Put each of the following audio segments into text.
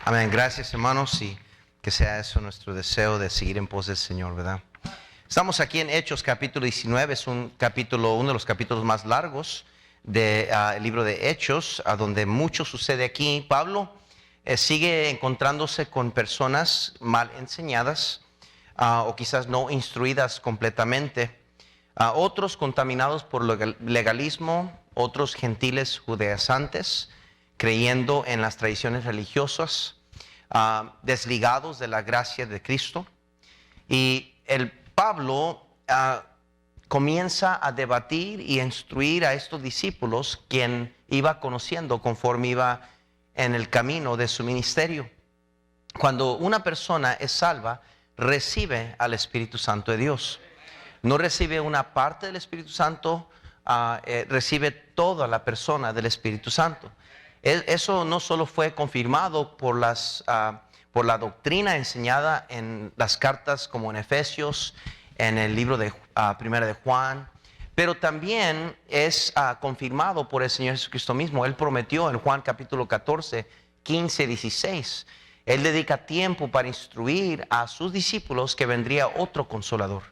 Amén. Gracias, hermanos, y que sea eso nuestro deseo de seguir en pos del Señor, ¿verdad? Estamos aquí en Hechos capítulo 19, es uno de los capítulos más largos del libro de Hechos, a donde mucho sucede aquí. Pablo sigue encontrándose con personas mal enseñadas o quizás no instruidas completamente, otros contaminados por legalismo, otros gentiles judaizantes, creyendo en las tradiciones religiosas, desligados de la gracia de Cristo. Y el Pablo comienza a debatir y a instruir a estos discípulos, quien iba conociendo conforme iba en el camino de su ministerio. Cuando una persona es salva, recibe al Espíritu Santo de Dios. No recibe una parte del Espíritu Santo, recibe toda la persona del Espíritu Santo. Eso no solo fue confirmado por la doctrina enseñada en las cartas como en Efesios, en el libro de Primera de Juan, pero también es confirmado por el Señor Jesucristo mismo. Él prometió en Juan capítulo 14, 15, 16. Él dedica tiempo para instruir a sus discípulos que vendría otro consolador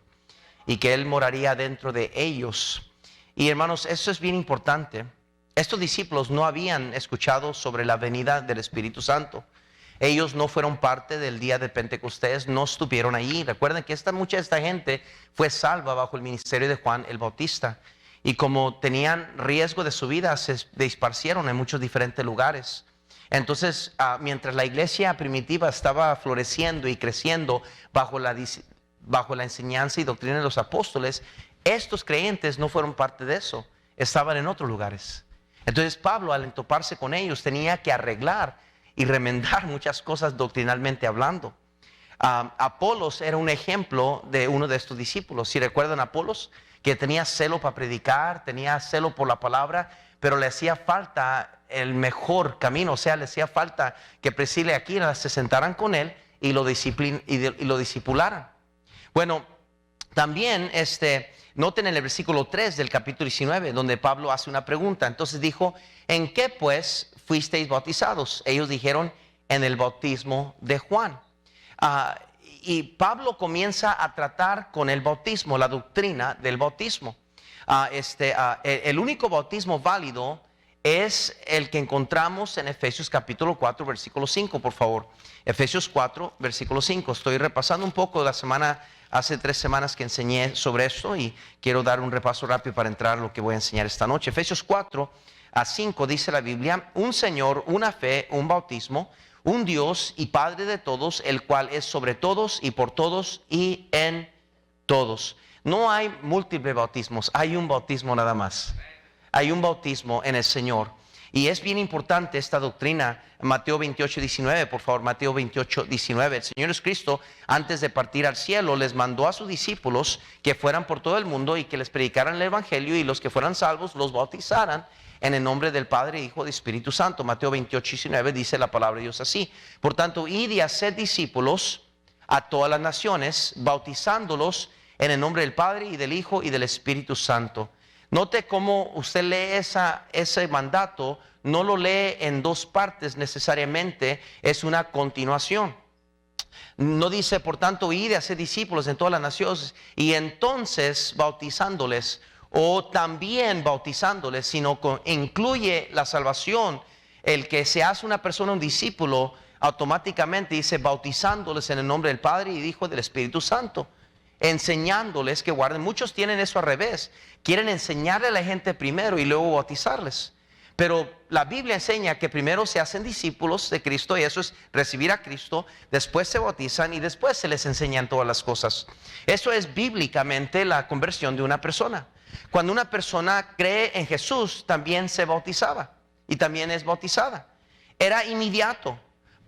y que Él moraría dentro de ellos. Y hermanos, eso es bien importante. Estos discípulos no habían escuchado sobre la venida del Espíritu Santo. Ellos no fueron parte del día de Pentecostés, no estuvieron allí. Recuerden que mucha de esta gente fue salva bajo el ministerio de Juan el Bautista. Y como tenían riesgo de su vida, se disparcieron en muchos diferentes lugares. Entonces, mientras la iglesia primitiva estaba floreciendo y creciendo bajo la enseñanza y doctrina de los apóstoles, estos creyentes no fueron parte de eso, estaban en otros lugares. Entonces Pablo, al entoparse con ellos, tenía que arreglar y remendar muchas cosas doctrinalmente hablando. Apolos era un ejemplo de uno de estos discípulos. Si recuerdan a Apolos, que tenía celo para predicar, tenía celo por la palabra, pero le hacía falta el mejor camino, o sea, le hacía falta que Priscila y Aquila se sentaran con él y lo discipularan. Bueno, también noten en el versículo 3 del capítulo 19, donde Pablo hace una pregunta. Entonces dijo, ¿en qué pues fuisteis bautizados? Ellos dijeron, en el bautismo de Juan. Y Pablo comienza a tratar con el bautismo, la doctrina del bautismo. El único bautismo válido es el que encontramos en Efesios capítulo 4, versículo 5, por favor. Efesios 4, versículo 5. Estoy repasando un poco hace 3 semanas que enseñé sobre esto y quiero dar un repaso rápido para entrar a lo que voy a enseñar esta noche. Efesios 4 a 5 dice la Biblia, un Señor, una fe, un bautismo, un Dios y Padre de todos, el cual es sobre todos y por todos y en todos. No hay múltiples bautismos, hay un bautismo nada más. Hay un bautismo en el Señor. Y es bien importante esta doctrina. Mateo 28, 19, por favor, Mateo 28, 19. El Señor Jesucristo, antes de partir al cielo, les mandó a sus discípulos que fueran por todo el mundo y que les predicaran el Evangelio, y los que fueran salvos los bautizaran en el nombre del Padre, Hijo y Espíritu Santo. Mateo 28, 19 dice la palabra de Dios así. Por tanto, id y haced discípulos a todas las naciones, bautizándolos en el nombre del Padre y del Hijo y del Espíritu Santo. Note cómo usted lee ese mandato, no lo lee en dos partes necesariamente, es una continuación. No dice, por tanto, id y haced discípulos en todas las naciones y entonces bautizándoles, o también bautizándoles, sino incluye la salvación. El que se hace una persona un discípulo, automáticamente dice bautizándoles en el nombre del Padre y del Hijo y del Espíritu Santo, enseñándoles que guarden. Muchos tienen eso al revés, quieren enseñarle a la gente primero y luego bautizarles. Pero la Biblia enseña que primero se hacen discípulos de Cristo, y eso es recibir a Cristo, después se bautizan y después se les enseñan todas las cosas. Eso es bíblicamente la conversión de una persona. Cuando una persona cree en Jesús, también se bautizaba y también es bautizada. Era inmediato.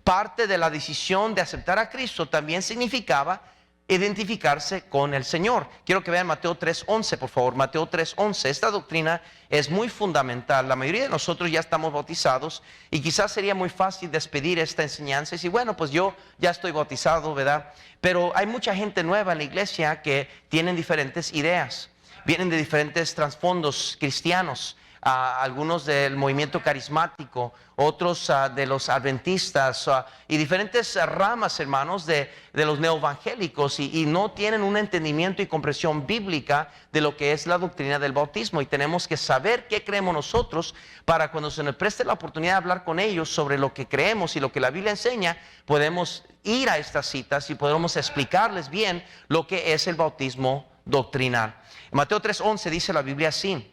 Parte de la decisión de aceptar a Cristo también significaba identificarse con el Señor. Quiero que vean Mateo 3:11, por favor. Mateo 3:11. Esta doctrina es muy fundamental. La mayoría de nosotros ya estamos bautizados y quizás sería muy fácil despedir esta enseñanza y decir, bueno, pues yo ya estoy bautizado, ¿verdad? Pero hay mucha gente nueva en la iglesia que tienen diferentes ideas, vienen de diferentes trasfondos cristianos. algunos del movimiento carismático, otros de los adventistas y diferentes ramas, hermanos, de los neoevangélicos y no tienen un entendimiento y comprensión bíblica de lo que es la doctrina del bautismo, y tenemos que saber qué creemos nosotros para cuando se nos preste la oportunidad de hablar con ellos sobre lo que creemos y lo que la Biblia enseña, podemos ir a estas citas y podemos explicarles bien lo que es el bautismo doctrinal. En Mateo 3:11 dice la Biblia así: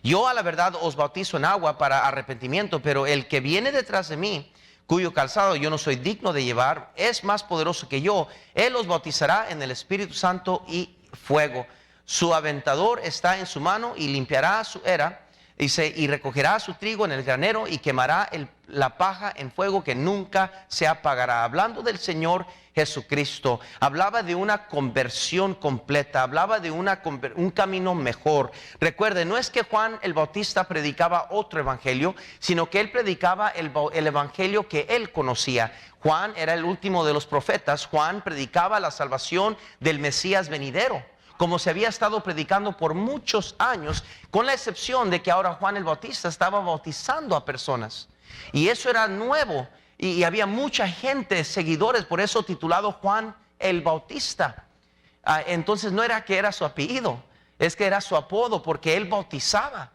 yo a la verdad os bautizo en agua para arrepentimiento, pero el que viene detrás de mí, cuyo calzado yo no soy digno de llevar, es más poderoso que yo. Él os bautizará en el Espíritu Santo y fuego. Su aventador está en su mano y limpiará su era, y recogerá su trigo en el granero y quemará la paja en fuego que nunca se apagará. Hablando del Señor Jesucristo, hablaba de una conversión completa, hablaba de un camino mejor. Recuerde, no es que Juan el Bautista predicaba otro evangelio, sino que él predicaba el evangelio que él conocía. Juan era el último de los profetas. Juan predicaba la salvación del Mesías venidero, como se había estado predicando por muchos años, con la excepción de que ahora Juan el Bautista estaba bautizando a personas. Y eso era nuevo, y había mucha gente, seguidores, por eso titulado Juan el Bautista. Entonces no era que era su apellido, es que era su apodo, porque él bautizaba.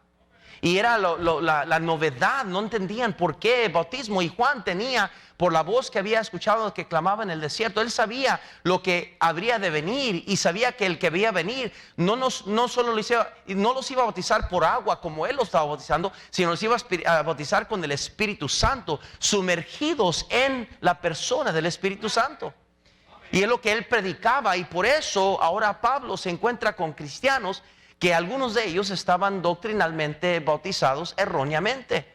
Y era la novedad, no entendían por qué el bautismo. Y Juan tenía, por la voz que había escuchado que clamaba en el desierto, él sabía lo que habría de venir, y sabía que el que había de venir no solo no los iba a bautizar por agua como él los estaba bautizando, sino los iba a bautizar con el Espíritu Santo, sumergidos en la persona del Espíritu Santo. Y es lo que él predicaba, y por eso ahora Pablo se encuentra con cristianos que algunos de ellos estaban doctrinalmente bautizados erróneamente.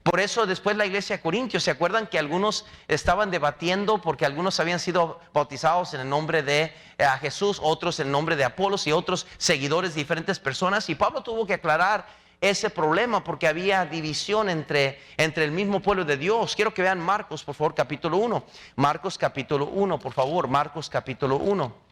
Por eso después la iglesia de Corintios, ¿se acuerdan que algunos estaban debatiendo porque algunos habían sido bautizados en el nombre de Jesús, otros en el nombre de Apolos y otros seguidores de diferentes personas? Y Pablo tuvo que aclarar ese problema porque había división entre el mismo pueblo de Dios. Quiero que vean Marcos, por favor, capítulo 1. Marcos capítulo 1, por favor, Marcos capítulo 1.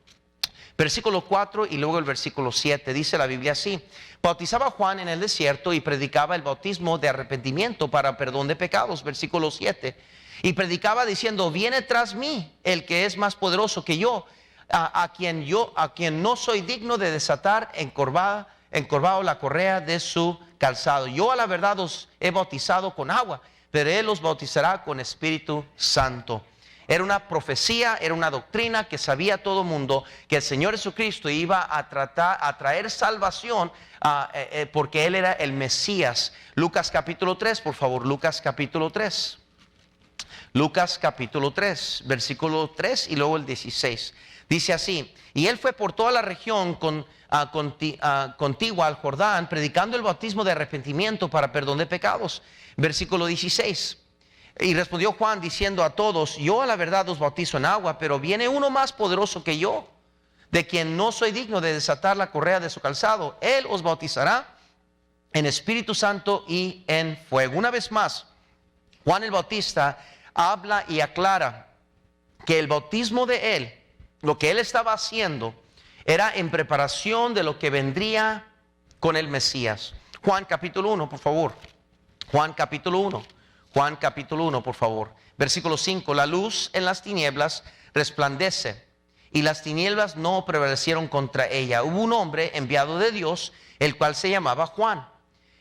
Versículo 4 y luego el versículo 7, dice la Biblia así: bautizaba Juan en el desierto y predicaba el bautismo de arrepentimiento para perdón de pecados. Versículo 7, y predicaba diciendo: viene tras mí el que es más poderoso que yo, a quien no soy digno de desatar encorvado la correa de su calzado. Yo a la verdad os he bautizado con agua, pero él os bautizará con Espíritu Santo. Era una profecía, era una doctrina que sabía todo el mundo, que el Señor Jesucristo iba a traer salvación porque Él era el Mesías. Lucas capítulo 3, por favor, Lucas capítulo 3. Lucas capítulo 3, versículo 3 y luego el 16. Dice así: y Él fue por toda la región contigua al Jordán, predicando el bautismo de arrepentimiento para perdón de pecados. Versículo 16. Y respondió Juan diciendo a todos: yo a la verdad os bautizo en agua, pero viene uno más poderoso que yo, de quien no soy digno de desatar la correa de su calzado. Él os bautizará en Espíritu Santo y en fuego. Una vez más, Juan el Bautista habla y aclara que el bautismo de él, lo que él estaba haciendo, era en preparación de lo que vendría con el Mesías. Juan capítulo 1, por favor. Juan capítulo 1. Juan capítulo 1, por favor. Versículo 5. La luz en las tinieblas resplandece, y las tinieblas no prevalecieron contra ella. Hubo un hombre enviado de Dios, el cual se llamaba Juan.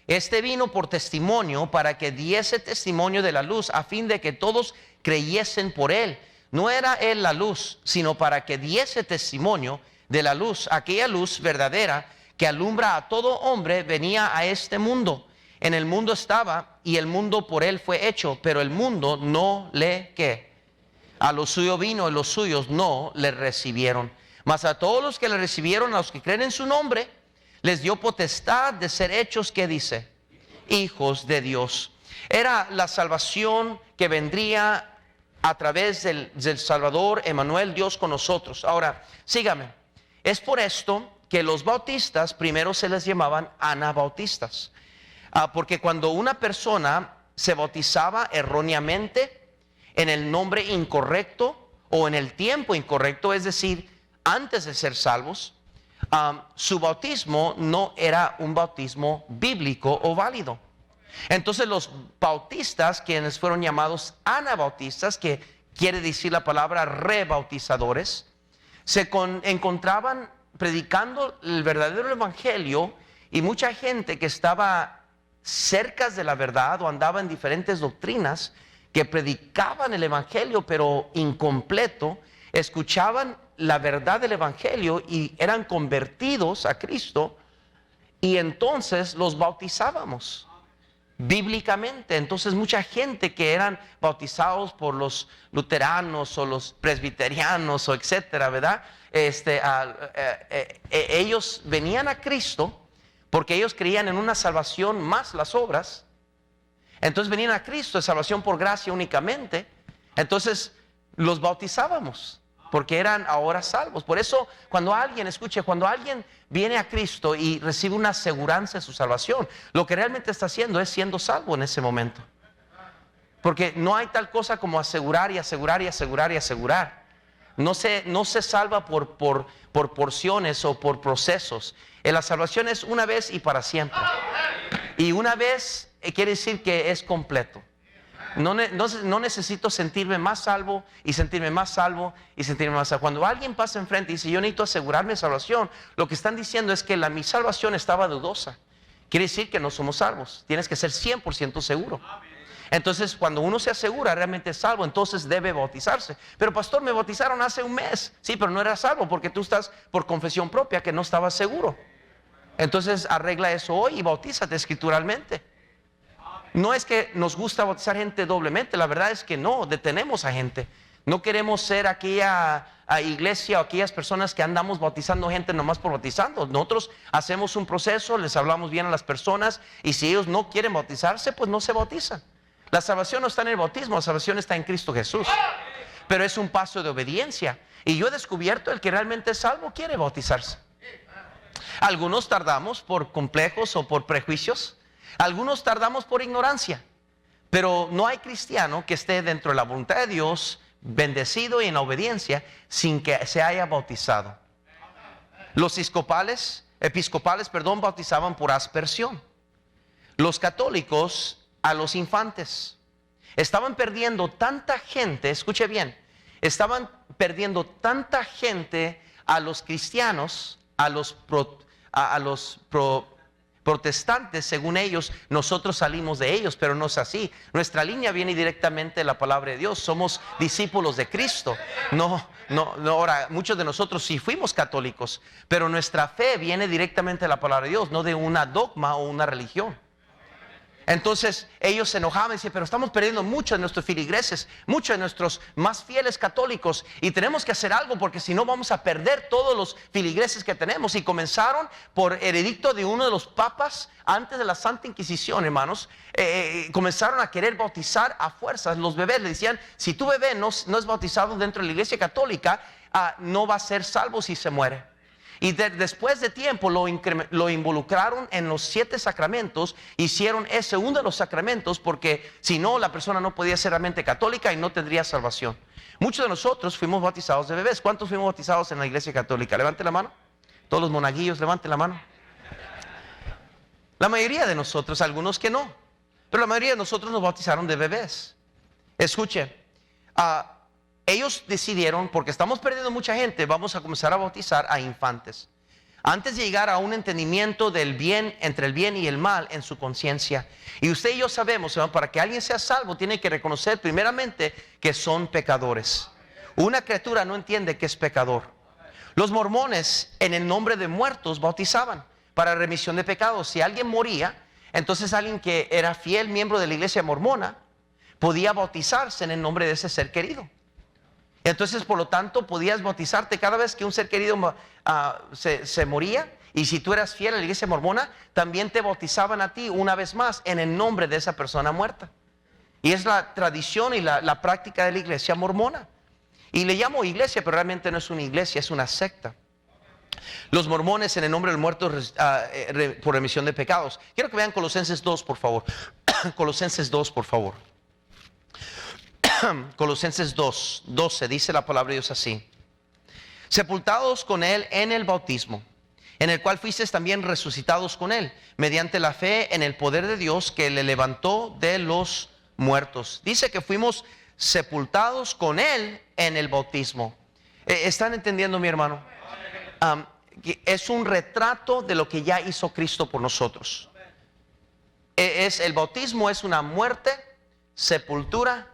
Este vino por testimonio, para que diese testimonio de la luz, a fin de que todos creyesen por él. No era él la luz, sino para que diese testimonio de la luz. Aquella luz verdadera que alumbra a todo hombre venía a este mundo. En el mundo estaba, y el mundo por él fue hecho, pero el mundo no le ¿qué? A lo suyo vino, y los suyos no le recibieron. Mas a todos los que le recibieron, a los que creen en su nombre, les dio potestad de ser hechos, ¿qué dice? Hijos de Dios. Era la salvación que vendría a través del Salvador, Emmanuel, Dios con nosotros. Ahora, sígame. Es por esto que los bautistas primero se les llamaban anabautistas. Porque cuando una persona se bautizaba erróneamente, en el nombre incorrecto o en el tiempo incorrecto, es decir, antes de ser salvos, su bautismo no era un bautismo bíblico o válido. Entonces los bautistas, quienes fueron llamados anabautistas, que quiere decir la palabra rebautizadores, se encontraban predicando el verdadero evangelio, y mucha gente que estaba cerca de la verdad o andaba en diferentes doctrinas que predicaban el evangelio pero incompleto, escuchaban la verdad del evangelio y eran convertidos a Cristo, y entonces los bautizábamos bíblicamente. Entonces mucha gente que eran bautizados por los luteranos o los presbiterianos o etcétera, ¿verdad? Ellos venían a Cristo porque ellos creían en una salvación más las obras. Entonces venían a Cristo de salvación por gracia únicamente. Entonces los bautizábamos porque eran ahora salvos. Por eso cuando alguien viene a Cristo y recibe una aseguranza de su salvación, lo que realmente está haciendo es siendo salvo en ese momento. Porque no hay tal cosa como asegurar y asegurar y asegurar y asegurar. No se salva por porciones o por procesos. La salvación es una vez y para siempre. Y una vez quiere decir que es completo. No necesito sentirme más salvo y sentirme más salvo y sentirme más salvo. Cuando alguien pasa enfrente y dice yo necesito asegurarme de salvación, lo que están diciendo es que mi salvación estaba dudosa. Quiere decir que no somos salvos. Tienes que ser 100% seguro. Entonces cuando uno se asegura realmente es salvo, entonces debe bautizarse. Pero pastor, me bautizaron hace un mes. Sí, pero no eras salvo porque tú estás por confesión propia que no estabas seguro. Entonces arregla eso hoy y bautízate escrituralmente. No es que nos gusta bautizar gente doblemente, la verdad es que no, detenemos a gente. No queremos ser aquella iglesia o aquellas personas que andamos bautizando gente nomás por bautizando. Nosotros hacemos un proceso, les hablamos bien a las personas, y si ellos no quieren bautizarse, pues no se bautizan. La salvación no está en el bautismo, la salvación está en Cristo Jesús. Pero es un paso de obediencia. Y yo he descubierto el que realmente es salvo quiere bautizarse. Algunos tardamos por complejos o por prejuicios. Algunos tardamos por ignorancia, pero no hay cristiano que esté dentro de la voluntad de Dios, bendecido y en la obediencia, sin que se haya bautizado. Los episcopales, bautizaban por aspersión. Los católicos a los infantes. Estaban perdiendo tanta gente, escuche bien, estaban perdiendo tanta gente a los cristianos, a los protestantes, según ellos. Nosotros salimos de ellos, pero no es así. Nuestra línea viene directamente de la palabra de Dios. Somos discípulos de Cristo. Ahora, muchos de nosotros sí fuimos católicos, pero nuestra fe viene directamente de la palabra de Dios, no de una dogma o una religión. Entonces ellos se enojaban y decían, pero estamos perdiendo muchos de nuestros feligreses, muchos de nuestros más fieles católicos, y tenemos que hacer algo porque si no vamos a perder todos los feligreses que tenemos. Y comenzaron por edicto de uno de los papas antes de la Santa Inquisición, hermanos. Comenzaron a querer bautizar a fuerzas los bebés. Le decían, si tu bebé no es bautizado dentro de la iglesia católica, no va a ser salvo si se muere. Y después de tiempo lo involucraron en los 7 sacramentos. Hicieron ese uno de los sacramentos porque si no, la persona no podía ser realmente católica y no tendría salvación. Muchos de nosotros fuimos bautizados de bebés. ¿Cuántos fuimos bautizados en la iglesia católica? Levante la mano. Todos los monaguillos, levante la mano. La mayoría de nosotros, algunos que no, pero la mayoría de nosotros nos bautizaron de bebés. Escuche, ellos decidieron, porque estamos perdiendo mucha gente, vamos a comenzar a bautizar a infantes. Antes de llegar a un entendimiento del bien, entre el bien y el mal en su conciencia. Y usted y yo sabemos, para que alguien sea salvo, tiene que reconocer primeramente que son pecadores. Una criatura no entiende que es pecador. Los mormones, en el nombre de muertos, bautizaban para remisión de pecados. Si alguien moría, entonces alguien que era fiel miembro de la iglesia mormona podía bautizarse en el nombre de ese ser querido. Entonces, por lo tanto, podías bautizarte cada vez que un ser querido se moría. Y si tú eras fiel a la iglesia mormona, también te bautizaban a ti una vez más en el nombre de esa persona muerta. Y es la tradición y la práctica de la iglesia mormona. Y le llamo iglesia, pero realmente no es una iglesia, es una secta. Los mormones en el nombre del muerto por remisión de pecados. Quiero que vean Colosenses 2, por favor. Colosenses 2, por favor. Colosenses 2, 12, dice la palabra de Dios así: sepultados con él en el bautismo, en el cual fuisteis también resucitados con Él, mediante la fe en el poder de Dios que le levantó de los muertos. Dice que fuimos sepultados con Él en el bautismo. ¿Están entendiendo, mi hermano? Es un retrato de lo que ya hizo Cristo por nosotros. El bautismo es una muerte, sepultura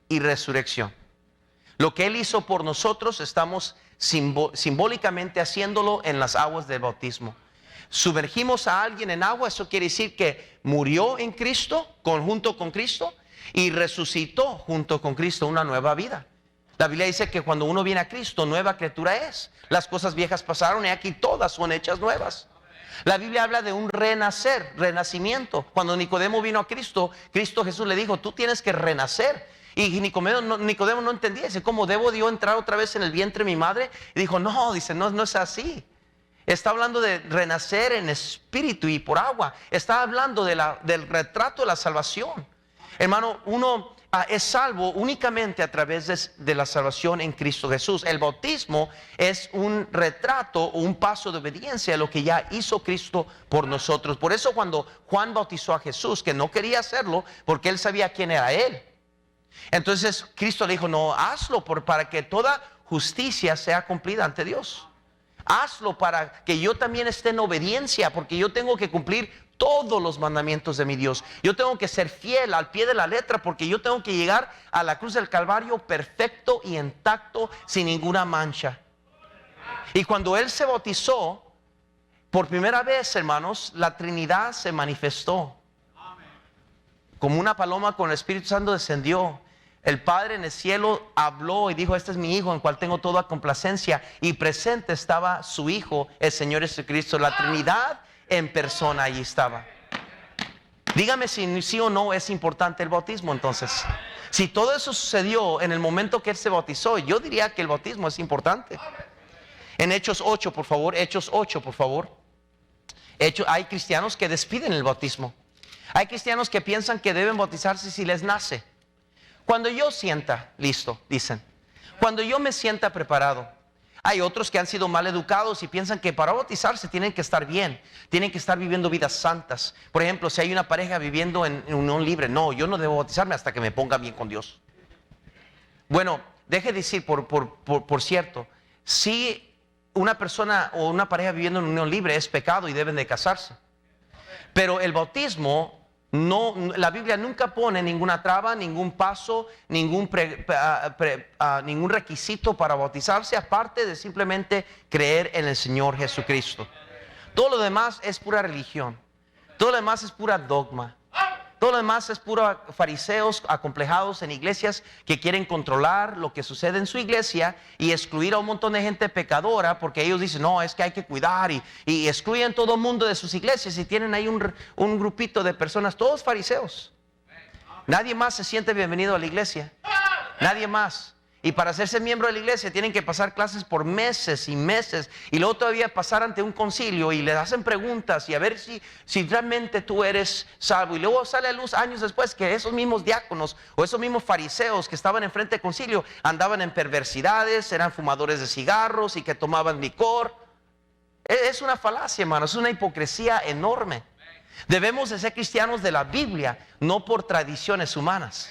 y resurrección. Lo que Él hizo por nosotros, estamos simbólicamente haciéndolo en las aguas del bautismo. Sumergimos a alguien en agua, eso quiere decir que murió en Cristo, junto con Cristo, y resucitó junto con Cristo una nueva vida. La Biblia dice que cuando uno viene a Cristo, nueva criatura es. Las cosas viejas pasaron y aquí todas son hechas nuevas. La Biblia habla de un renacer, renacimiento. Cuando Nicodemo vino a Cristo, Cristo Jesús le dijo, tú tienes que renacer. Y Nicodemo no entendía, dice, ¿cómo debo yo entrar otra vez en el vientre de mi madre? Y dijo, no, dice, no es así. Está hablando de renacer en espíritu y por agua. Está hablando del retrato de la salvación. Hermano, uno es salvo únicamente a través de la salvación en Cristo Jesús. El bautismo es un retrato o un paso de obediencia a lo que ya hizo Cristo por nosotros. Por eso cuando Juan bautizó a Jesús, que no quería hacerlo porque él sabía quién era él. Entonces Cristo le dijo, no, hazlo para que toda justicia sea cumplida ante Dios. Hazlo para que yo también esté en obediencia, porque yo tengo que cumplir todos los mandamientos de mi Dios. Yo tengo que ser fiel al pie de la letra, porque yo tengo que llegar a la cruz del Calvario perfecto y intacto, sin ninguna mancha. Y cuando Él se bautizó, por primera vez, hermanos, la Trinidad se manifestó. Como una paloma con el Espíritu Santo descendió. El Padre en el cielo habló y dijo, este es mi Hijo en el cual tengo toda complacencia. Y presente estaba su Hijo, el Señor Jesucristo. La Trinidad en persona allí estaba. Dígame si sí o no es importante el bautismo entonces. Si todo eso sucedió en el momento que Él se bautizó, yo diría que el bautismo es importante. En Hechos 8, por favor, Hechos 8, por favor. Hay cristianos que despiden el bautismo. Hay cristianos que piensan que deben bautizarse si les nace. Cuando yo sienta listo, dicen. Cuando yo me sienta preparado. Hay otros que han sido mal educados y piensan que para bautizarse tienen que estar bien. Tienen que estar viviendo vidas santas. Por ejemplo, si hay una pareja viviendo en unión libre. No, yo no debo bautizarme hasta que me ponga bien con Dios. Bueno, deje de decir, por cierto, si una persona o una pareja viviendo en unión libre es pecado y deben de casarse. Pero el bautismo, la Biblia nunca pone ninguna traba, ningún paso, ningún requisito para bautizarse, aparte de simplemente creer en el Señor Jesucristo. Todo lo demás es pura religión. Todo lo demás es pura dogma. Todo lo demás es puro fariseos acomplejados en iglesias que quieren controlar lo que sucede en su iglesia y excluir a un montón de gente pecadora, porque ellos dicen, no, es que hay que cuidar y excluyen todo el mundo de sus iglesias y tienen ahí un grupito de personas, todos fariseos. Nadie más se siente bienvenido a la iglesia. Nadie más. Y para hacerse miembro de la iglesia tienen que pasar clases por meses y meses y luego todavía pasar ante un concilio y les hacen preguntas y a ver si realmente tú eres salvo. Y luego sale a luz años después que esos mismos diáconos o esos mismos fariseos que estaban enfrente del concilio andaban en perversidades, eran fumadores de cigarros y que tomaban licor. Es una falacia, hermanos, es una hipocresía enorme. Debemos de ser cristianos de la Biblia, no por tradiciones humanas.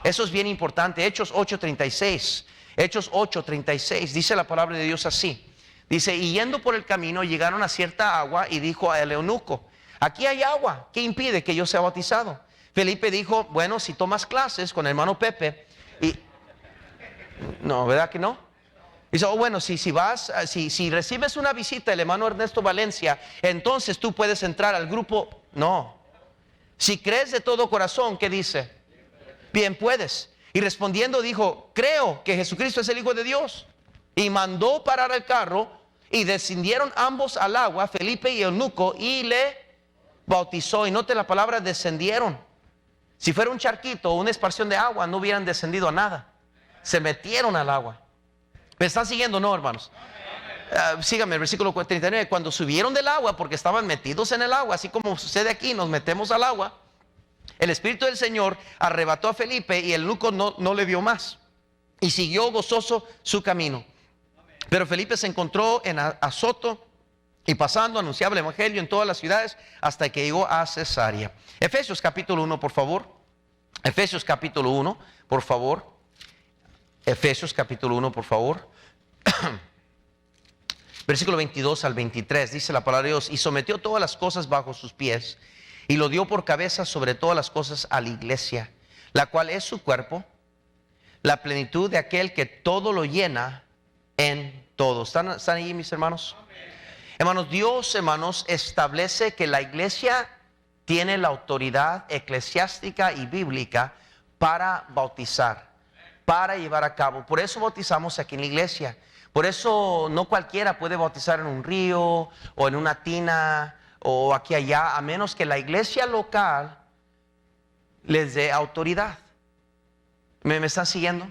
Eso es bien importante. Hechos 8:36. Hechos 8:36. Dice la palabra de Dios así. Dice, y yendo por el camino llegaron a cierta agua y dijo al eunuco, aquí hay agua, ¿qué impide que yo sea bautizado? Felipe dijo, bueno, si tomas clases con el hermano Pepe no, ¿verdad que no? Dice, oh, bueno, si recibes una visita del hermano Ernesto Valencia, entonces tú puedes entrar al grupo. No. Si crees de todo corazón, ¿qué dice? Bien puedes. Y respondiendo dijo, creo que Jesucristo es el Hijo de Dios. Y mandó parar el carro y descendieron ambos al agua, Felipe y eunuco, y le bautizó. Y note la palabra descendieron. Si fuera un charquito o una expansión de agua, no hubieran descendido a nada. Se metieron al agua. ¿Me están siguiendo, no, hermanos? Síganme el versículo 39. Cuando subieron del agua, porque estaban metidos en el agua, así como sucede aquí, nos metemos al agua. El Espíritu del Señor arrebató a Felipe y el eunuco no le vio más y siguió gozoso su camino. Pero Felipe se encontró en Azoto Y pasando, anunciaba el evangelio en todas las ciudades hasta que llegó a Cesarea. Efesios capítulo 1, por favor. Efesios capítulo 1, por favor. Efesios capítulo 1, por favor. Versículo 22 al 23, dice la palabra de Dios: y sometió todas las cosas bajo sus pies, y lo dio por cabeza sobre todas las cosas a la iglesia, la cual es su cuerpo, la plenitud de aquel que todo lo llena en todo. ¿Están ahí, mis hermanos? Hermanos, Dios, hermanos, establece que la iglesia tiene la autoridad eclesiástica y bíblica para bautizar, para llevar a cabo. Por eso bautizamos aquí en la iglesia. Por eso no cualquiera puede bautizar en un río o en una tina o aquí allá, a menos que la iglesia local les dé autoridad. ¿Me están siguiendo?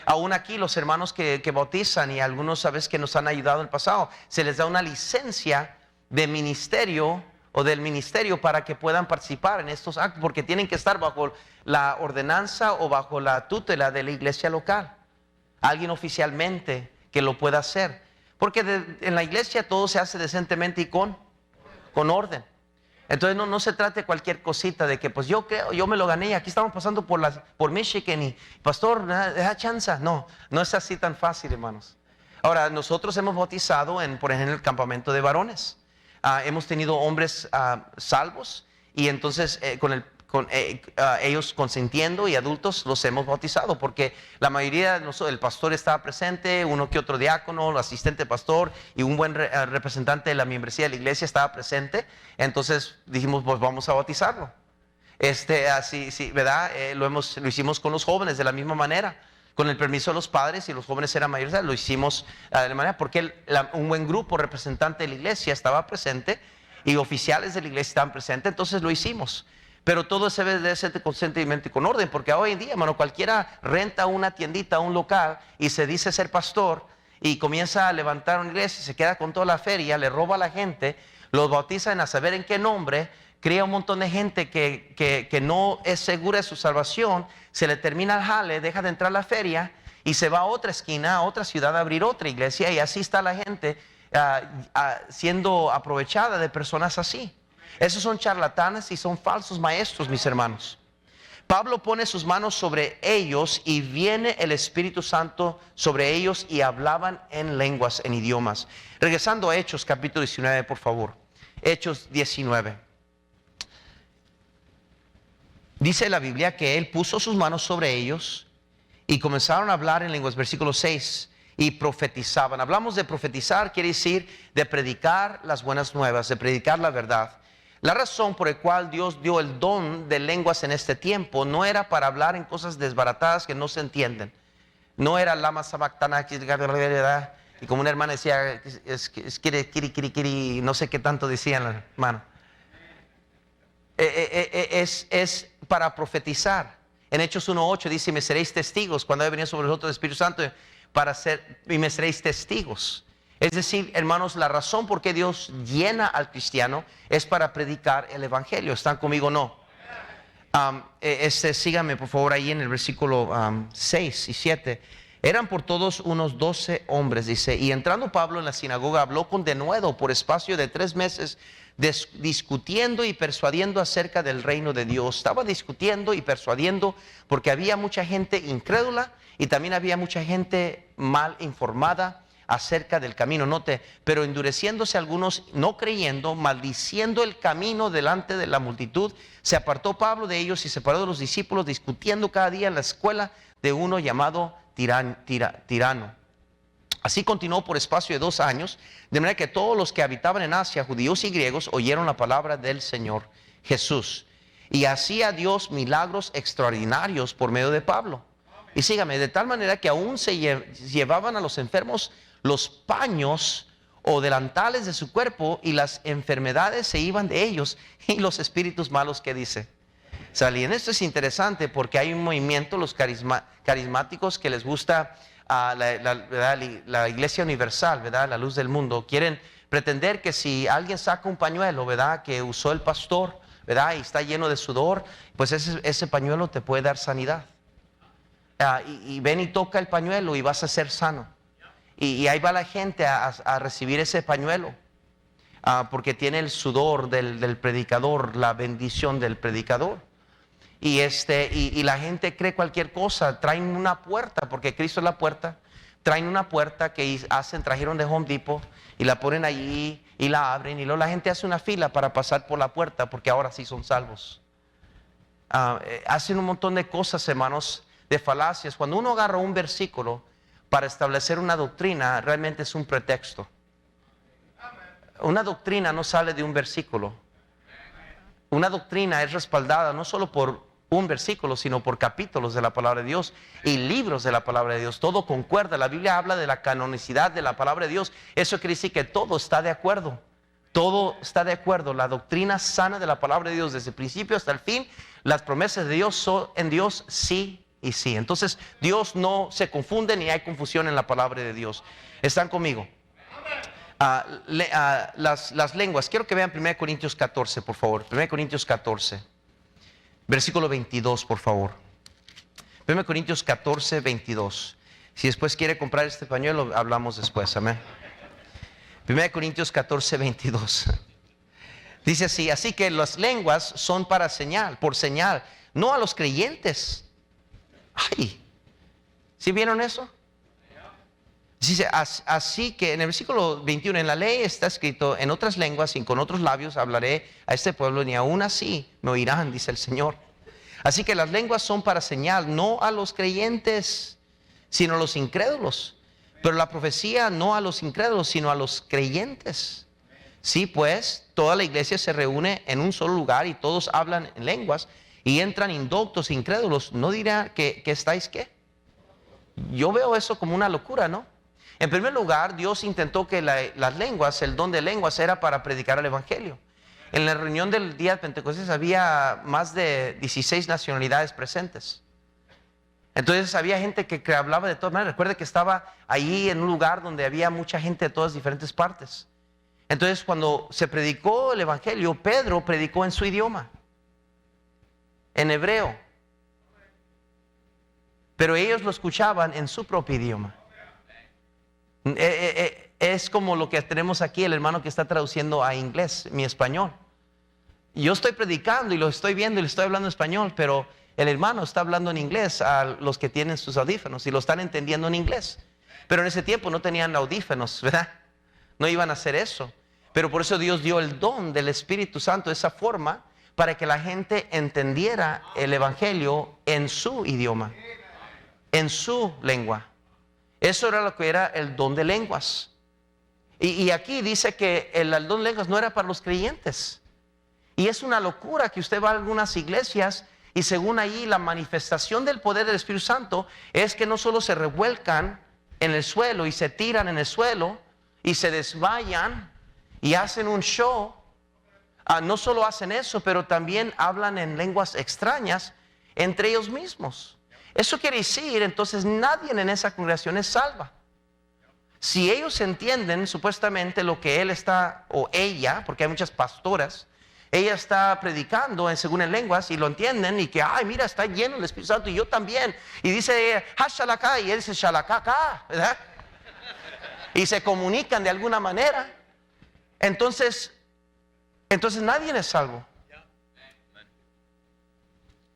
Aún aquí los hermanos que bautizan, y algunos sabes que nos han ayudado en el pasado, se les da una licencia de ministerio o del ministerio para que puedan participar en estos actos, porque tienen que estar bajo la ordenanza o bajo la tutela de la iglesia local. Alguien oficialmente que lo pueda hacer, porque en la iglesia todo se hace decentemente y con orden. Entonces no se trate cualquier cosita de que pues yo creo, yo me lo gané, aquí estamos pasando por Michigan y pastor, deja chance. No es así tan fácil, hermanos. Ahora, nosotros hemos bautizado por ejemplo, en el campamento de varones. Hemos tenido hombres salvos, y entonces ellos consintiendo y adultos los hemos bautizado, porque la mayoría de nosotros, el pastor estaba presente, uno que otro diácono, el asistente pastor y un buen representante de la membresía de la iglesia estaba presente. Entonces dijimos, pues vamos a bautizarlo. Así, sí, ¿verdad? Lo hicimos con los jóvenes de la misma manera, con el permiso de los padres, y los jóvenes eran mayores, lo hicimos de la manera, porque un buen grupo representante de la iglesia estaba presente y oficiales de la iglesia estaban presentes, entonces lo hicimos. Pero todo se debe de ser conscientemente y con orden, porque hoy en día, hermano, cualquiera renta una tiendita, un local, y se dice ser pastor, y comienza a levantar una iglesia, y se queda con toda la feria, le roba a la gente, los bautizan a saber en qué nombre, cría un montón de gente que no es segura de su salvación, se le termina el jale, deja de entrar a la feria, y se va a otra esquina, a otra ciudad, a abrir otra iglesia, y así está la gente siendo aprovechada de personas así. Esos son charlatanes y son falsos maestros, mis hermanos. Pablo pone sus manos sobre ellos y viene el Espíritu Santo sobre ellos y hablaban en lenguas, en idiomas. Regresando a Hechos capítulo 19, por favor. Hechos 19. Dice la Biblia que él puso sus manos sobre ellos y comenzaron a hablar en lenguas. Versículo 6. Y profetizaban. Hablamos de profetizar, quiere decir de predicar las buenas nuevas, de predicar la verdad. La razón por la cual Dios dio el don de lenguas en este tiempo no era para hablar en cosas desbaratadas que no se entienden. No era lama sabactana, y como una hermana decía, kiri, no sé qué tanto decían la hermana. Es para profetizar. En Hechos 1:8 dice: me seréis testigos cuando haya venido sobre vosotros el Espíritu Santo, y me seréis testigos. Es decir, hermanos, la razón por qué Dios llena al cristiano es para predicar el evangelio. ¿Están conmigo o no? Síganme por favor ahí en el versículo 6 y 7. Eran por todos unos 12 hombres, dice, y entrando Pablo en la sinagoga habló con denuedo por espacio de 3 meses, discutiendo y persuadiendo acerca del reino de Dios. Estaba discutiendo y persuadiendo porque había mucha gente incrédula y también había mucha gente mal informada acerca del camino. Note, pero endureciéndose algunos, no creyendo, maldiciendo el camino delante de la multitud, se apartó Pablo de ellos y separó de los discípulos, discutiendo cada día en la escuela de uno llamado Tirano. Así continuó por espacio de 2 años, de manera que todos los que habitaban en Asia, judíos y griegos, oyeron la palabra del Señor Jesús. Y hacía Dios milagros extraordinarios por medio de Pablo. Y sígame, de tal manera que aún se llevaban a los enfermos los paños o delantales de su cuerpo, y las enfermedades se iban de ellos, y los espíritus malos, ¿qué dice? Salían. Esto es interesante porque hay un movimiento, los carismáticos, que les gusta la iglesia universal, ¿verdad? La luz del mundo. Quieren pretender que si alguien saca un pañuelo, ¿verdad?, que usó el pastor, ¿verdad?, y está lleno de sudor, pues ese pañuelo te puede dar sanidad. Y ven y toca el pañuelo y vas a ser sano. Y ahí va la gente a recibir ese pañuelo. porque tiene el sudor del predicador, la bendición del predicador. Y la gente cree cualquier cosa. Traen una puerta, porque Cristo es la puerta. Traen una puerta que trajeron de Home Depot y la ponen allí y la abren, y luego la gente hace una fila para pasar por la puerta, porque ahora sí son salvos. Hacen un montón de cosas, hermanos, de falacias. Cuando uno agarra un versículo para establecer una doctrina, realmente es un pretexto. Una doctrina no sale de un versículo. Una doctrina es respaldada no solo por un versículo, sino por capítulos de la palabra de Dios y libros de la palabra de Dios. Todo concuerda. La Biblia habla de la canonicidad de la palabra de Dios. Eso quiere decir que todo está de acuerdo. Todo está de acuerdo. La doctrina sana de la palabra de Dios, desde el principio hasta el fin, las promesas de Dios son en Dios sí y sí. Entonces Dios no se confunde ni hay confusión en la palabra de Dios. ¿Están conmigo? Las lenguas. Quiero que vean 1 Corintios 14, por favor. 1 Corintios 14, versículo 22, por favor. 1 Corintios 14, 22. Si después quiere comprar este pañuelo, hablamos después. Amén. 1 Corintios 14, 22. Dice así: así que las lenguas son para señal, por señal, no a los creyentes. Ay, ¿sí vieron eso? Dice, así que en el versículo 21, en la ley está escrito: en otras lenguas y con otros labios hablaré a este pueblo, ni aún así me oirán, dice el Señor. Así que las lenguas son para señal, no a los creyentes, sino a los incrédulos. Pero la profecía no a los incrédulos, sino a los creyentes. Sí, pues, toda la iglesia se reúne en un solo lugar y todos hablan en lenguas y entran indoctos, incrédulos. ¿No dirá que estáis qué? Yo veo eso como una locura, ¿no? En primer lugar, Dios intentó que las lenguas, el don de lenguas, era para predicar el evangelio. En la reunión del día de Pentecostés había más de 16 nacionalidades presentes. Entonces había gente que hablaba de todas maneras. Recuerde que estaba ahí en un lugar donde había mucha gente de todas diferentes partes. Entonces cuando se predicó el evangelio, Pedro predicó en su idioma, en hebreo. Pero ellos lo escuchaban en su propio idioma. Es como lo que tenemos aquí, el hermano que está traduciendo a inglés mi español. Yo estoy predicando y lo estoy viendo y le estoy hablando en español, pero el hermano está hablando en inglés a los que tienen sus audífonos y lo están entendiendo en inglés. Pero en ese tiempo no tenían audífonos, ¿verdad? No iban a hacer eso. Pero por eso Dios dio el don del Espíritu Santo de esa forma, para que la gente entendiera el evangelio en su idioma, en su lengua. Eso era lo que era el don de lenguas. Y aquí dice que el don de lenguas no era para los creyentes. Y es una locura que usted va a algunas iglesias y según ahí la manifestación del poder del Espíritu Santo es que no solo se revuelcan en el suelo y se tiran en el suelo y se desmayan y hacen un show. No solo hacen eso, pero también hablan en lenguas extrañas entre ellos mismos. Eso quiere decir, entonces, nadie en esa congregación es salva. Si ellos entienden supuestamente lo que él está, o ella, porque hay muchas pastoras, ella está predicando según en lenguas y lo entienden y que, ay, mira, está lleno el Espíritu Santo y yo también. Y dice, hashalaka, y él dice, shalakaka, ¿verdad? Y se comunican de alguna manera. Entonces nadie es salvo.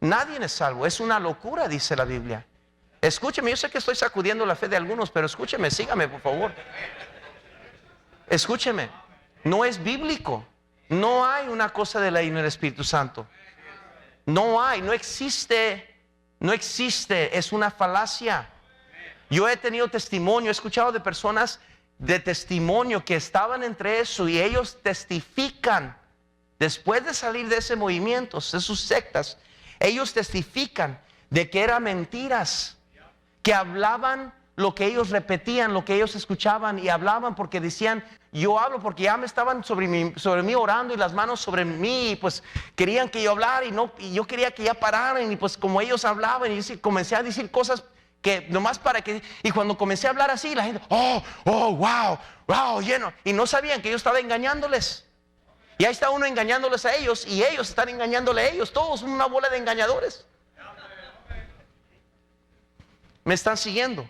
Nadie es salvo. Es una locura, dice la Biblia. Escúcheme, yo sé que estoy sacudiendo la fe de algunos, pero escúcheme, sígame, por favor. Escúcheme, no es bíblico. No hay una cosa de la ley del Espíritu Santo. No hay, no existe, es una falacia. Yo he tenido testimonio, he escuchado de personas de testimonio que estaban entre eso y ellos testifican. Después de salir de ese movimiento, de sus sectas, ellos testifican de que eran mentiras, que hablaban lo que ellos repetían, lo que ellos escuchaban y hablaban porque decían, yo hablo porque ya me estaban sobre mí orando y las manos sobre mí y pues querían que yo hablara y yo quería que ya pararan y pues como ellos hablaban y yo comencé a decir cosas que nomás para que, y cuando comencé a hablar así la gente, wow, lleno, y no sabían que yo estaba engañándoles. Y ahí está uno engañándoles a ellos y ellos están engañándole a ellos. Todos son una bola de engañadores. ¿Me están siguiendo?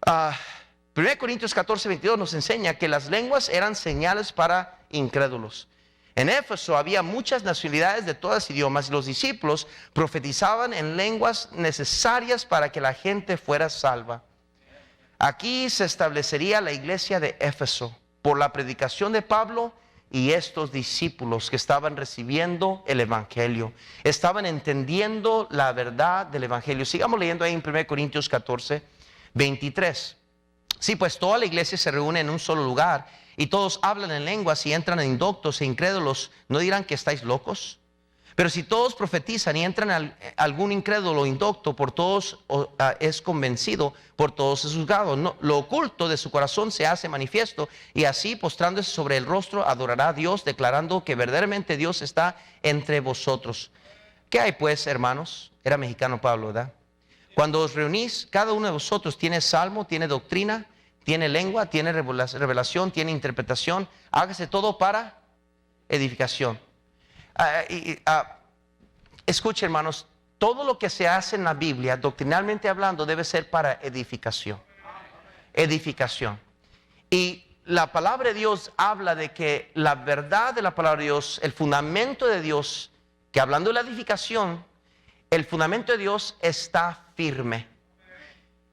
1 1 Corintios 14, 22 nos enseña que las lenguas eran señales para incrédulos. En Éfeso había muchas nacionalidades de todos idiomas y los discípulos profetizaban en lenguas necesarias para que la gente fuera salva. Aquí se establecería la iglesia de Éfeso por la predicación de Pablo y estos discípulos que estaban recibiendo el evangelio, estaban entendiendo la verdad del evangelio. Sigamos leyendo ahí en 1 Corintios 14, 23. Sí, pues toda la iglesia se reúne en un solo lugar y todos hablan en lenguas y entran en indoctos e incrédulos, ¿no dirán que estáis locos? Pero si todos profetizan y entran algún incrédulo o indocto, por todos es convencido, por todos es juzgado. No, lo oculto de su corazón se hace manifiesto, y así postrándose sobre el rostro adorará a Dios, declarando que verdaderamente Dios está entre vosotros. ¿Qué hay pues, hermanos? Era mexicano Pablo, ¿verdad? Cuando os reunís, cada uno de vosotros tiene salmo, tiene doctrina, tiene lengua, tiene revelación, tiene interpretación. Hágase todo para edificación. Escuche, hermanos, todo lo que se hace en la Biblia, doctrinalmente hablando, debe ser para edificación. Edificación. Y la palabra de Dios habla de que la verdad de la palabra de Dios, el fundamento de Dios, que hablando de la edificación, el fundamento de Dios está firme.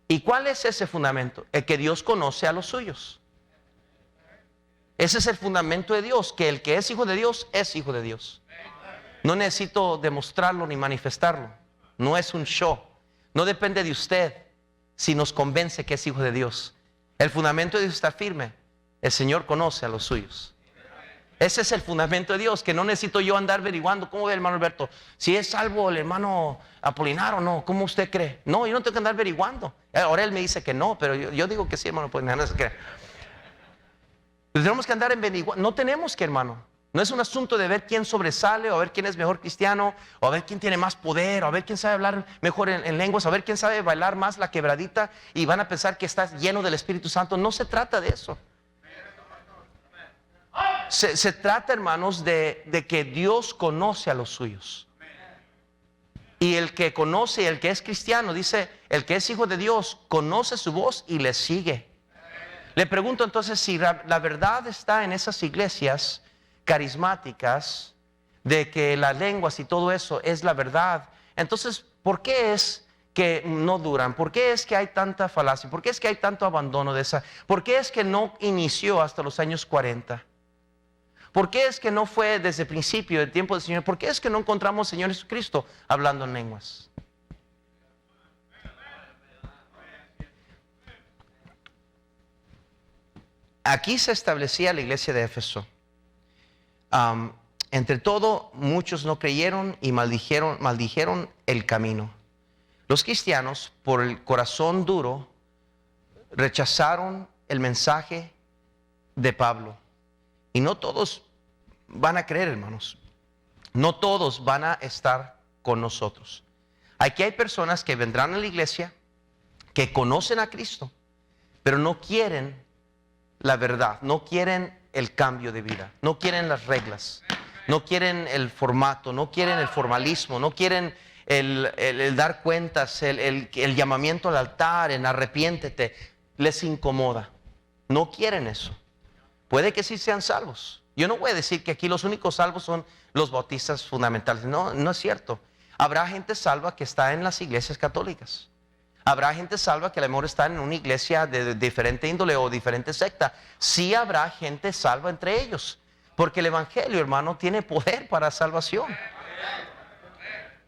¿Y cuál es ese fundamento? El que Dios conoce a los suyos. Ese es el fundamento de Dios, que el que es hijo de Dios es hijo de Dios. No necesito demostrarlo ni manifestarlo. No es un show. No depende de usted si nos convence que es hijo de Dios. El fundamento de Dios está firme. El Señor conoce a los suyos. Ese es el fundamento de Dios, que no necesito yo andar averiguando. ¿Cómo ve el hermano Alberto? Si es salvo el hermano Apolinar o no. ¿Cómo usted cree? No, yo no tengo que andar averiguando. Ahora él me dice que no, pero yo digo que sí, hermano Apolinar, no se cree. Tenemos que andar averiguando. No tenemos que, hermano. No es un asunto de ver quién sobresale, o a ver quién es mejor cristiano, o a ver quién tiene más poder, o a ver quién sabe hablar mejor en lenguas, o a ver quién sabe bailar más la quebradita, y van a pensar que estás lleno del Espíritu Santo. No se trata de eso. Se trata, hermanos, de que Dios conoce a los suyos. Y el que conoce, el que es cristiano, dice, el que es hijo de Dios, conoce su voz y le sigue. Le pregunto entonces si la verdad está en esas iglesias carismáticas, de que las lenguas y todo eso es la verdad. Entonces, ¿por qué es que no duran? ¿Por qué es que hay tanta falacia? ¿Por qué es que hay tanto abandono de esa? ¿Por qué es que no inició hasta los años 40? ¿Por qué es que no fue desde el principio del tiempo del Señor? ¿Por qué es que no encontramos al Señor Jesucristo hablando en lenguas? Aquí se establecía la iglesia de Éfeso. Entre todo, muchos no creyeron y maldijeron el camino. Los cristianos, por el corazón duro, rechazaron el mensaje de Pablo. Y no todos van a creer, hermanos. No todos van a estar con nosotros. Aquí hay personas que vendrán a la iglesia, que conocen a Cristo, pero no quieren la verdad, no quieren el cambio de vida, no quieren las reglas, no quieren el formato, no quieren el formalismo, no quieren el dar cuentas, el llamamiento al altar, en arrepiéntete. Les incomoda, no quieren eso. Puede que sí sean salvos. Yo no voy a decir que aquí los únicos salvos son los bautistas fundamentales. No, no es cierto. Habrá gente salva que está en las iglesias católicas. Habrá gente salva que a lo mejor está en una iglesia de diferente índole o diferente secta. Sí habrá gente salva entre ellos. Porque el evangelio, hermano, tiene poder para salvación.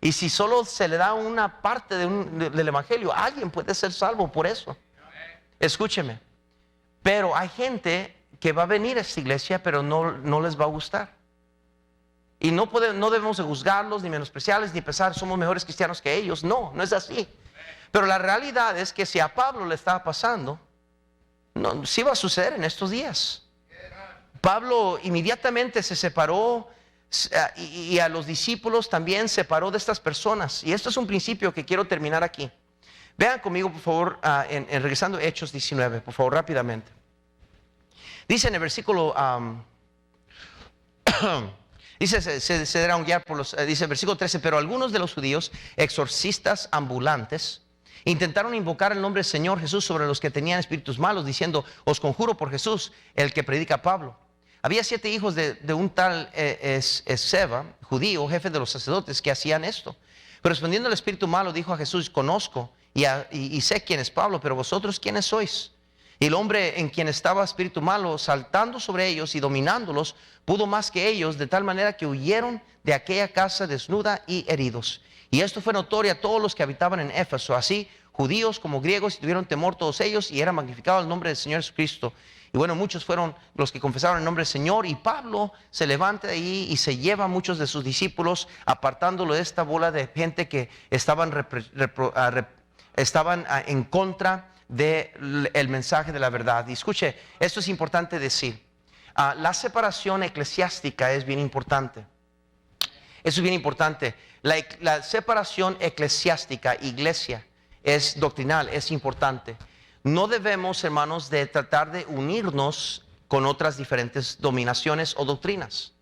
Y si solo se le da una parte del evangelio, alguien puede ser salvo por eso. Escúcheme. Pero hay gente que va a venir a esta iglesia, pero no les va a gustar. Y no debemos de juzgarlos, ni menospreciarles, ni pensar somos mejores cristianos que ellos. No, no es así. Pero la realidad es que si a Pablo le estaba pasando, sí va a suceder en estos días. Pablo inmediatamente se separó y a los discípulos también separó de estas personas. Y esto es un principio que quiero terminar aquí. Vean conmigo, por favor, regresando a Hechos 19, por favor, rápidamente. Dice en el versículo, dice, se deberán guiar por los, dice el versículo 13, pero algunos de los judíos, exorcistas ambulantes, Intentaron invocar el nombre del Señor Jesús sobre los que tenían espíritus malos, diciendo: os conjuro por Jesús, el que predica Pablo. Había 7 hijos de un tal Seba, judío, jefe de los sacerdotes, que hacían esto. Pero respondiendo el espíritu malo, dijo a Jesús: conozco y sé quién es Pablo, pero vosotros ¿quiénes sois? Y el hombre en quien estaba espíritu malo, saltando sobre ellos y dominándolos, pudo más que ellos, de tal manera que huyeron de aquella casa desnuda y heridos. Y esto fue notorio a todos los que habitaban en Éfeso, así judíos como griegos, y tuvieron temor todos ellos, y era magnificado el nombre del Señor Jesucristo. Y bueno, muchos fueron los que confesaron el nombre del Señor, y Pablo se levanta de ahí y se lleva a muchos de sus discípulos, apartándolo de esta bola de gente que estaban en contra del mensaje de la verdad. Y escuche, esto es importante decir. La separación eclesiástica es bien importante. Eso es bien importante. La separación eclesiástica, iglesia, es doctrinal, es importante. No debemos, hermanos, de tratar de unirnos con otras diferentes dominaciones o doctrinas.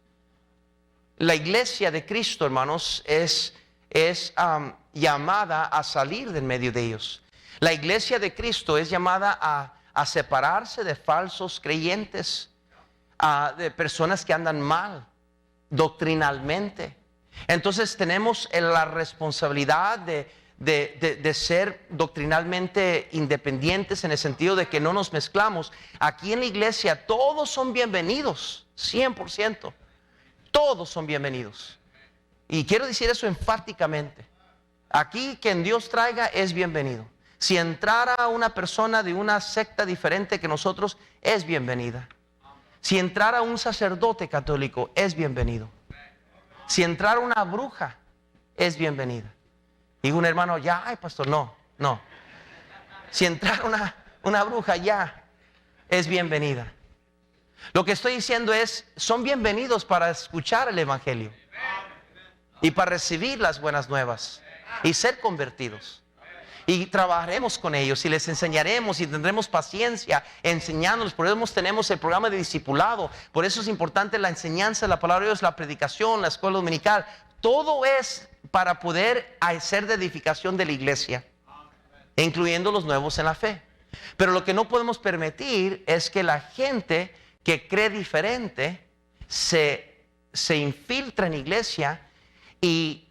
La iglesia de Cristo, hermanos, es llamada a salir del medio de ellos. La iglesia de Cristo es llamada a separarse de falsos creyentes, de personas que andan mal doctrinalmente. Entonces tenemos la responsabilidad de ser doctrinalmente independientes, en el sentido de que no nos mezclamos. Aquí en la iglesia todos son bienvenidos, 100%. Todos son bienvenidos. Y quiero decir eso enfáticamente. Aquí quien Dios traiga es bienvenido. Si entrara una persona de una secta diferente que nosotros, es bienvenida. Si entrara un sacerdote católico, es bienvenido. Si entrara una bruja, es bienvenida. Digo, un hermano, ya, ay pastor, no. Si entrara una bruja, ya, es bienvenida. Lo que estoy diciendo es, son bienvenidos para escuchar el evangelio y para recibir las buenas nuevas y ser convertidos. Y trabajaremos con ellos y les enseñaremos y tendremos paciencia enseñándolos. Por eso tenemos el programa de discipulado. Por eso es importante la enseñanza de la palabra de Dios, la predicación, la escuela dominical. Todo es para poder hacer de edificación de la iglesia, incluyendo los nuevos en la fe. Pero lo que no podemos permitir es que la gente que cree diferente se infiltre en iglesia y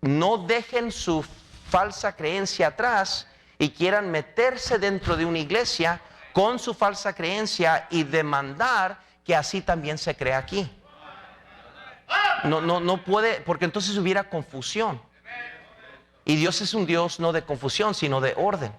no dejen su falsa creencia atrás y quieran meterse dentro de una iglesia con su falsa creencia y demandar que así también se crea aquí. No puede, porque entonces hubiera confusión. Y Dios es un Dios no de confusión, sino de orden.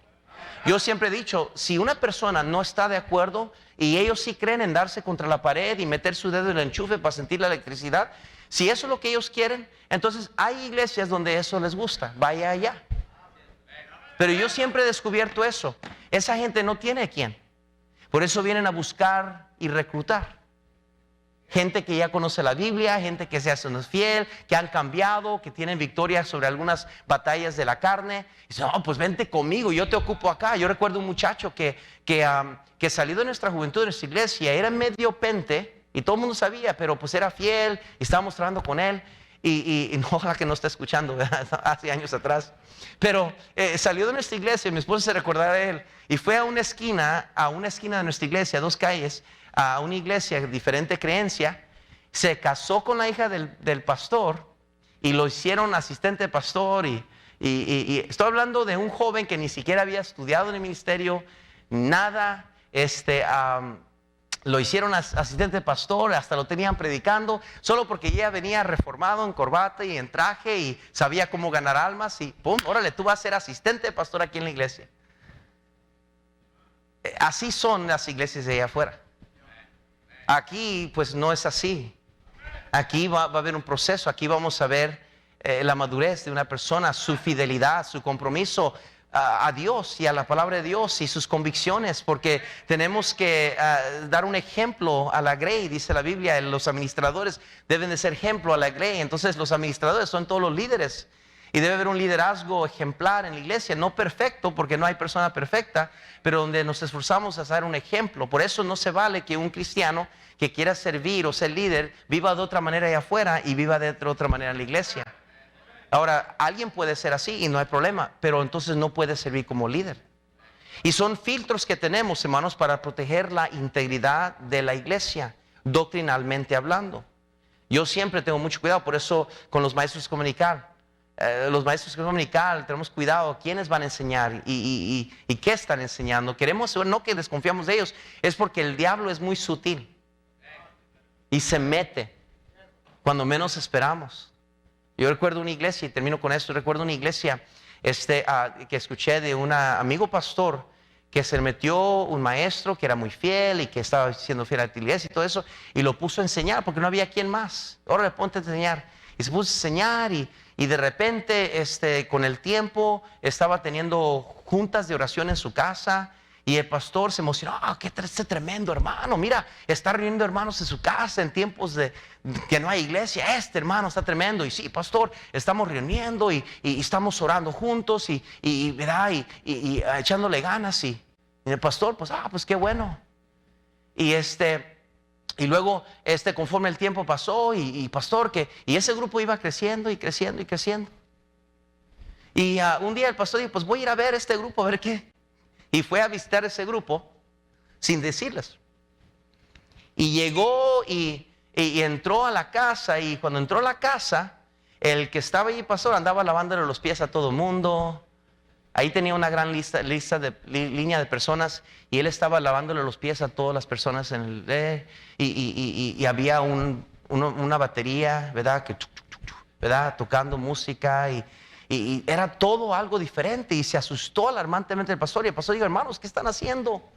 Yo siempre he dicho, si una persona no está de acuerdo y ellos sí creen en darse contra la pared y meter su dedo en el enchufe para sentir la electricidad, si eso es lo que ellos quieren, entonces hay iglesias donde eso les gusta, vaya allá. Pero yo siempre he descubierto eso. Esa gente no tiene a quién. Por eso vienen a buscar y reclutar. Gente que ya conoce la Biblia, gente que se hace fiel, que han cambiado, que tienen victorias sobre algunas batallas de la carne. Y dice, no, pues vente conmigo, yo te ocupo acá. Yo recuerdo un muchacho que salió de nuestra juventud, de nuestra iglesia, era medio pente, y todo el mundo sabía, pero pues era fiel, y estábamos trabajando con él. Y no, ojalá que no está escuchando, ¿verdad? Hace años atrás. Pero salió de nuestra iglesia, mi esposa se recordará de él, y fue a una esquina de nuestra iglesia, 2 calles, a una iglesia de diferente creencia. Se casó con la hija del pastor y lo hicieron asistente de pastor. Y estoy hablando de un joven que ni siquiera había estudiado en el ministerio, nada. Lo hicieron asistente de pastor, hasta lo tenían predicando, solo porque ella venía reformado en corbata y en traje y sabía cómo ganar almas. Y pum, órale, tú vas a ser asistente de pastor aquí en la iglesia. Así son las iglesias de allá afuera. Aquí pues no es así. Aquí va a haber un proceso. Aquí vamos a ver la madurez de una persona, su fidelidad, su compromiso a Dios y a la palabra de Dios y sus convicciones, porque tenemos que dar un ejemplo a la grey. Dice la Biblia, los administradores deben de ser ejemplo a la grey. Entonces los administradores son todos los líderes y debe haber un liderazgo ejemplar en la iglesia, no perfecto, porque no hay persona perfecta, pero donde nos esforzamos a ser un ejemplo. Por eso no se vale que un cristiano que quiera servir o ser líder viva de otra manera allá afuera y viva de otra manera en la iglesia. Ahora, alguien puede ser así y no hay problema, pero entonces no puede servir como líder. Y son filtros que tenemos, hermanos, para proteger la integridad de la iglesia, doctrinalmente hablando. Yo siempre tengo mucho cuidado, por eso con los maestros comunicar. Los maestros comunicar, tenemos cuidado quiénes van a enseñar y qué están enseñando. Queremos, no que desconfiamos de ellos, es porque el diablo es muy sutil y se mete cuando menos esperamos. Yo recuerdo una iglesia, y termino con esto, recuerdo una iglesia que escuché de un amigo pastor que se metió un maestro que era muy fiel y que estaba siendo fiel a la iglesia y todo eso, y lo puso a enseñar porque no había quien más. Ahora le ponte a enseñar. Y se puso a enseñar y de repente con el tiempo estaba teniendo juntas de oración en su casa. Y el pastor se emocionó, qué tremendo hermano, mira, está reuniendo hermanos en su casa en tiempos de que no hay iglesia, hermano está tremendo. Y sí, pastor, estamos reuniendo y estamos orando juntos y echándole ganas. Y el pastor, pues qué bueno. Y luego, conforme el tiempo pasó y pastor, y ese grupo iba creciendo y creciendo y creciendo. Y un día el pastor dijo, pues voy a ir a ver este grupo, a ver qué. Y fue a visitar ese grupo sin decirles. Y llegó y entró a la casa. Y cuando entró a la casa, el que estaba allí, pastor, andaba lavándole los pies a todo mundo. Ahí tenía una gran línea de personas. Y él estaba lavándole los pies a todas las personas en el y había una batería, ¿verdad? ¿Verdad? Tocando música y era todo algo diferente. Y se asustó alarmantemente el pastor. Y el pastor dijo, hermanos, ¿qué están haciendo?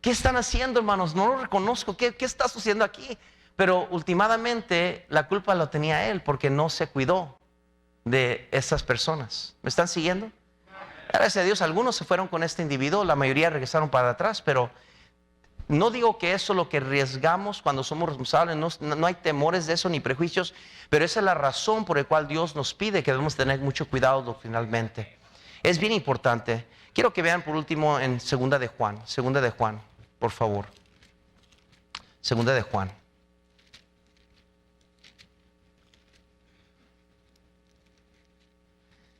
¿Qué están haciendo, hermanos? No lo reconozco. ¿Qué está sucediendo aquí? Pero últimamente la culpa la tenía él porque no se cuidó de esas personas. ¿Me están siguiendo? Gracias a Dios, algunos se fueron con este individuo, la mayoría regresaron para atrás, pero no digo que eso es lo que arriesgamos cuando somos responsables, no hay temores de eso ni prejuicios, pero esa es la razón por la cual Dios nos pide que debemos tener mucho cuidado doctrinalmente. Es bien importante. Quiero que vean por último en Segunda de Juan, por favor. Segunda de Juan.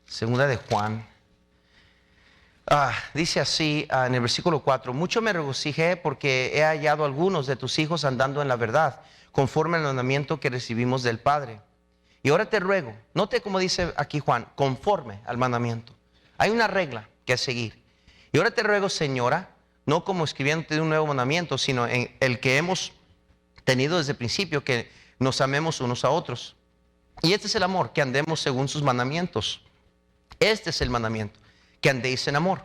Segunda de Juan. Dice así en el versículo 4, mucho me regocijé porque he hallado a algunos de tus hijos andando en la verdad, conforme al mandamiento que recibimos del Padre. Y ahora te ruego, note como dice aquí Juan, conforme al mandamiento. Hay una regla que seguir. Y ahora te ruego, señora, no como escribiéndote de un nuevo mandamiento, sino en el que hemos tenido desde el principio, que nos amemos unos a otros. Y este es el amor, que andemos según sus mandamientos. Este es el mandamiento, que andéis en amor,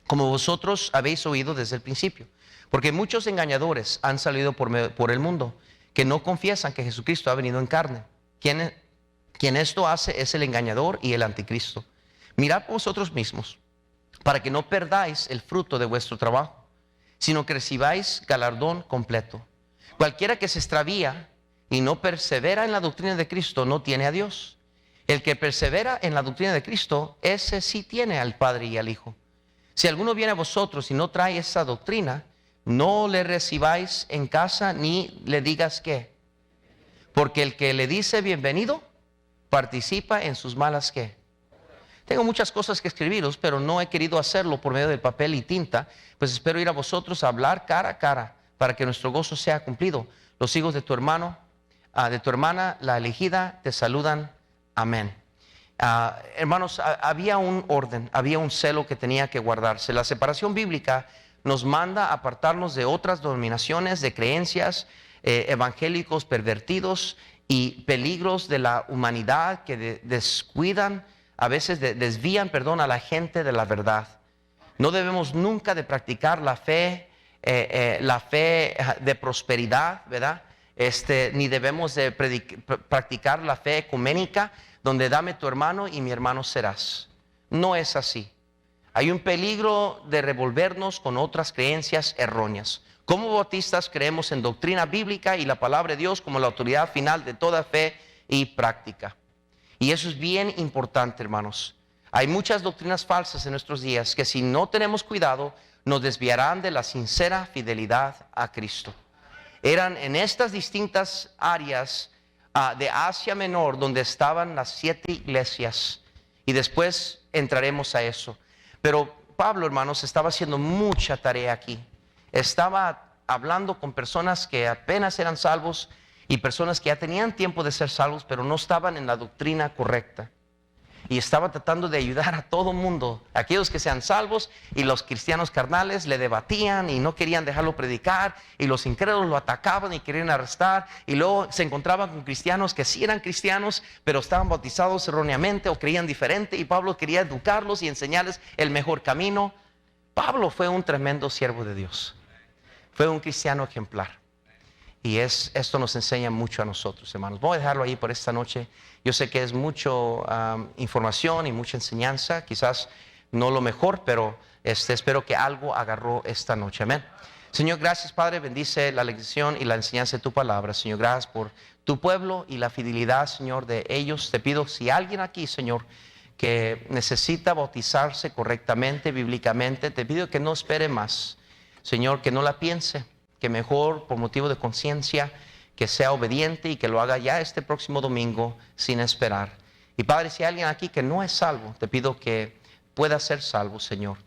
como vosotros habéis oído desde el principio. Porque muchos engañadores han salido por el mundo, que no confiesan que Jesucristo ha venido en carne. Quien esto hace es el engañador y el anticristo. Mirad vosotros mismos, para que no perdáis el fruto de vuestro trabajo, sino que recibáis galardón completo. Cualquiera que se extravía y no persevera en la doctrina de Cristo no tiene a Dios. El que persevera en la doctrina de Cristo, ese sí tiene al Padre y al Hijo. Si alguno viene a vosotros y no trae esa doctrina, no le recibáis en casa ni le digas qué. Porque el que le dice bienvenido, participa en sus malas qué. Tengo muchas cosas que escribiros, pero no he querido hacerlo por medio del papel y tinta, pues espero ir a vosotros a hablar cara a cara, para que nuestro gozo sea cumplido. Los hijos de tu hermano, de tu hermana, la elegida, te saludan. Amén. Hermanos, había un orden, había un celo que tenía que guardarse. La separación bíblica nos manda a apartarnos de otras denominaciones, de creencias, evangélicos pervertidos y peligros de la humanidad que descuidan, a veces desvían, a la gente de la verdad. No debemos nunca de practicar la fe de prosperidad, ¿verdad? Ni debemos de practicar la fe ecuménica, donde dame tu hermano y mi hermano serás. No es así. Hay un peligro de revolvernos con otras creencias erróneas. Como bautistas creemos en doctrina bíblica y la palabra de Dios como la autoridad final de toda fe y práctica. Y eso es bien importante, hermanos. Hay muchas doctrinas falsas en nuestros días que si no tenemos cuidado nos desviarán de la sincera fidelidad a Cristo. Eran en estas distintas áreas de Asia Menor, donde estaban las 7 iglesias, y después entraremos a eso. Pero Pablo, hermanos, estaba haciendo mucha tarea aquí. Estaba hablando con personas que apenas eran salvos y personas que ya tenían tiempo de ser salvos, pero no estaban en la doctrina correcta. Y estaba tratando de ayudar a todo mundo, aquellos que sean salvos, y los cristianos carnales le debatían y no querían dejarlo predicar, y los incrédulos lo atacaban y querían arrestar, y luego se encontraban con cristianos que sí eran cristianos, pero estaban bautizados erróneamente o creían diferente, y Pablo quería educarlos y enseñarles el mejor camino. Pablo fue un tremendo siervo de Dios, fue un cristiano ejemplar. Y esto nos enseña mucho a nosotros, hermanos. Voy a dejarlo ahí por esta noche. Yo sé que es mucha información y mucha enseñanza, quizás no lo mejor, pero espero que algo agarró esta noche. Amén. Señor, gracias, Padre. Bendice la lección y la enseñanza de tu palabra. Señor, gracias por tu pueblo y la fidelidad, Señor, de ellos. Te pido, si alguien aquí, Señor, que necesita bautizarse correctamente, bíblicamente, te pido que no espere más. Señor, que no la piense, que mejor por motivo de conciencia, que sea obediente y que lo haga ya este próximo domingo sin esperar. Y Padre, si hay alguien aquí que no es salvo, te pido que pueda ser salvo, Señor.